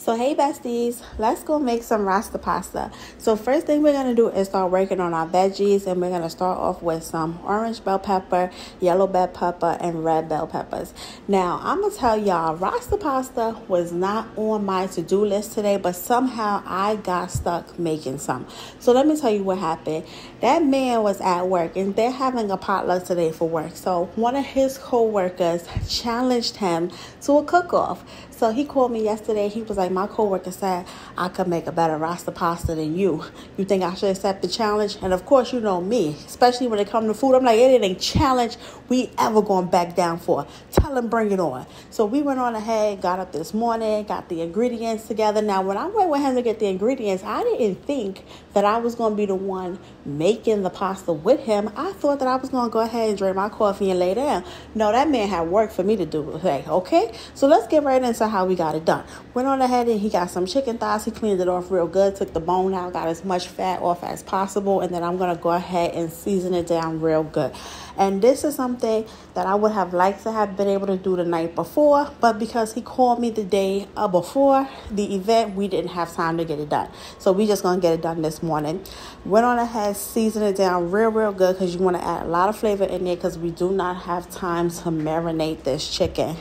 So hey besties, let's go make some Rasta pasta. So first thing we're going to do is start working on our veggies, and we're going to start off with some orange bell pepper, yellow bell pepper, and red bell peppers. Now I'm going to tell y'all, Rasta pasta was not on my to-do list today, but somehow I got stuck making some. So let me tell you what happened. That man was at work and they're having a potluck today for work. So one of his co-workers challenged him to a cook-off. So he called me yesterday. He was like, my coworker said I could make a better Rasta pasta than you. You think I should accept the challenge? And of course, you know me, especially when it comes to food. I'm like, it ain't a challenge we ever going back down for. Tell him, bring it on. So we went on ahead, got up this morning, got the ingredients together. Now, when I went with him to get the ingredients, I didn't think that I was going to be the one making the pasta with him. I thought that I was going to go ahead and drink my coffee and lay down. No, that man had work for me to do. Hey, okay? So let's get right into how we got it done. Went on ahead and he got some chicken thighs. He cleaned it off real good, took the bone out, got as much fat off as possible, and then I'm going to go ahead and season it down real good. And this is something that I would have liked to have been able to do the night before, but because he called me the day before the event, we didn't have time to get it done. So we just going to get it done this morning. Went on ahead, seasoned it down real good, because you want to add a lot of flavor in there, because we do not have time to marinate this chicken.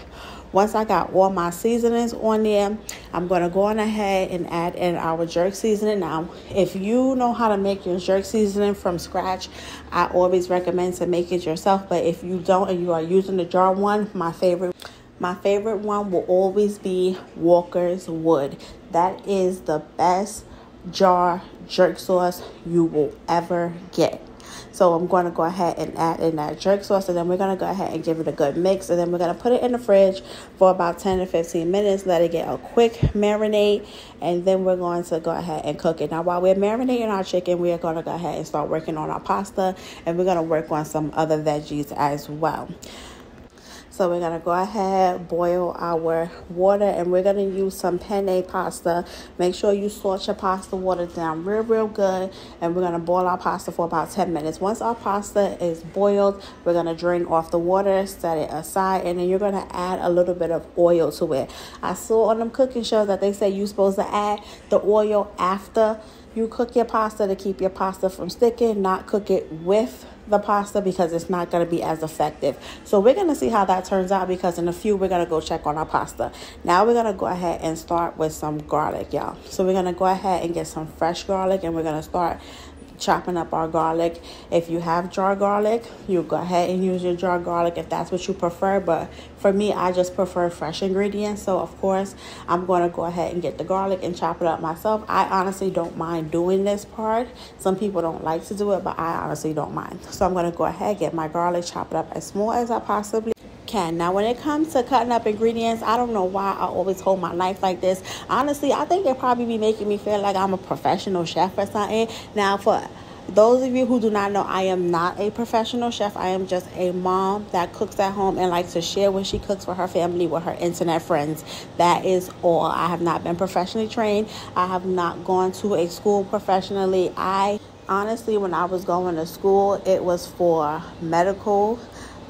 Once I got all my seasonings on there, I'm going to go on ahead and add in our jerk seasoning. Now, if you know how to make your jerk seasoning from scratch, I always recommend to make it yourself. But if you don't and you are using the jar one, my favorite one will always be Walker's Wood. That is the best jar jerk sauce you will ever get. So I'm going to go ahead and add in that jerk sauce, and then we're going to go ahead and give it a good mix, and then we're going to put it in the fridge for about 10 to 15 minutes, let it get a quick marinade, and then we're going to go ahead and cook it. Now, while we're marinating our chicken, we are going to go ahead and start working on our pasta, and we're going to work on some other veggies as well. So we're going to go ahead, boil our water, and we're going to use some penne pasta. Make sure you salt your pasta water down real good, and we're going to boil our pasta for about 10 minutes. Once our pasta is boiled, we're going to drain off the water, set it aside, and then you're going to add a little bit of oil to it. I saw on them cooking shows that they say you're supposed to add the oil after you cook your pasta to keep your pasta from sticking, not cook it with the pasta, because it's not going to be as effective. So we're going to see how that turns out, because in a few we're going to go check on our pasta. Now we're going to go ahead and start with some garlic, y'all. So we're going to go ahead and get some fresh garlic, and we're going to start chopping up our garlic. If you have jar garlic, you go ahead and use your jar garlic if that's what you prefer, but for me, I just prefer fresh ingredients. So of course, I'm going to go ahead and get the garlic and chop it up myself. I honestly don't mind doing this part. Some people don't like to do it, but I honestly don't mind. So I'm going to go ahead, get my garlic, chop it up as small as I possibly can. Now, when it comes to cutting up ingredients, I don't know why I always hold my knife like this. Honestly, I think they probably be making me feel like I'm a professional chef or something. Now, for those of you who do not know, I am not a professional chef. I am just a mom that cooks at home and likes to share when she cooks for her family with her internet friends. That is all. I have not been professionally trained. I have not gone to a school professionally. Honestly, when I was going to school, it was for medical.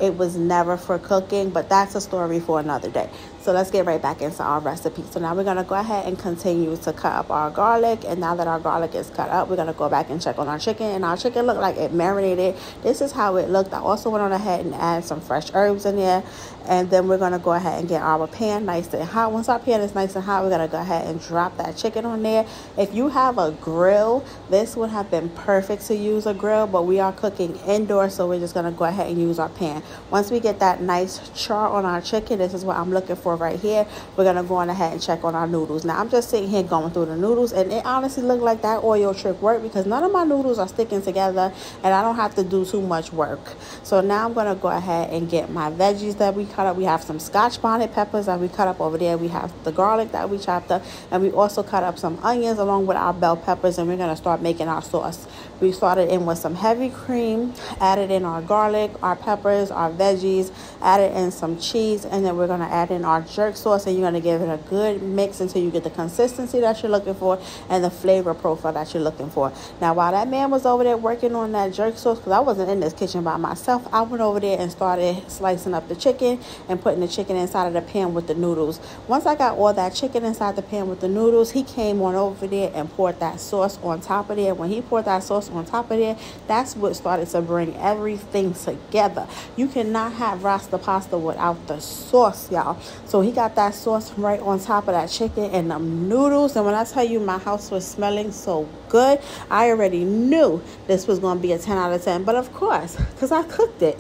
It was never for cooking, but that's a story for another day. So let's get right back into our recipe. So now we're going to go ahead and continue to cut up our garlic. And now that our garlic is cut up, we're going to go back and check on our chicken. And our chicken looked like it marinated. This is how it looked. I also went on ahead and add some fresh herbs in there. And then we're going to go ahead and get our pan nice and hot. Once our pan is nice and hot, we're going to go ahead and drop that chicken on there. If you have a grill, this would have been perfect to use a grill, but we are cooking indoors, so we're just going to go ahead and use our pan. Once we get that nice char on our chicken, this is what I'm looking for right here. We're going to go on ahead and check on our noodles. Now, I'm just sitting here going through the noodles, and it honestly looked like that oil trick worked, because none of my noodles are sticking together, and I don't have to do too much work. So now I'm going to go ahead and get my veggies that we cut up. We have some Scotch bonnet peppers that we cut up over there. We have the garlic that we chopped up, and we also cut up some onions along with our bell peppers, and we're going to start making our sauce. We started in with some heavy cream, added in our garlic, our peppers, our veggies, added in some cheese, and then we're going to add in our jerk sauce, and you're going to give it a good mix until you get the consistency that you're looking for and the flavor profile that you're looking for. Now, while that man was over there working on that jerk sauce, because I wasn't in this kitchen by myself, I went over there and started slicing up the chicken and putting the chicken inside of the pan with the noodles. Once I got all that chicken inside the pan with the noodles, he came on over there and poured that sauce on top of there. When he poured that sauce on top of there, that's what started to bring everything together. You cannot have Rasta pasta without the sauce, y'all. So he got that sauce right on top of that chicken and them noodles. And when I tell you my house was smelling so good, I already knew this was going to be a 10 out of 10. But of course, because I cooked it.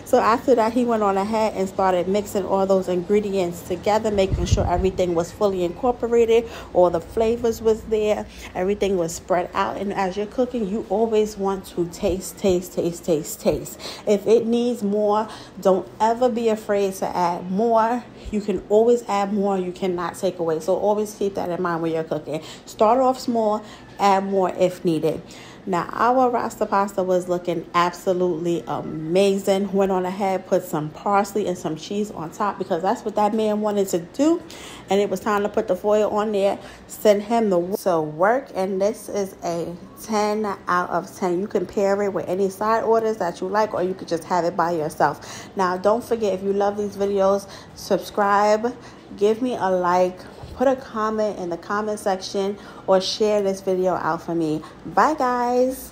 So after that, he went on ahead and started mixing all those ingredients together, making sure everything was fully incorporated, all the flavors was there, everything was spread out. And as you're cooking, you always want to taste. If it needs more, don't ever be afraid to add more. You can always add more. You cannot take away. So always keep that in mind when you're cooking. Start off small, add more if needed. Now, our Rasta pasta was looking absolutely amazing. Went on ahead, put some parsley and some cheese on top because that's what that man wanted to do. And it was time to put the foil on there, send him the work. And this is a 10 out of 10. You can pair it with any side orders that you like, or you could just have it by yourself. Now, don't forget, if you love these videos, subscribe, give me a like, put a comment in the comment section, or share this video out for me. Bye, guys.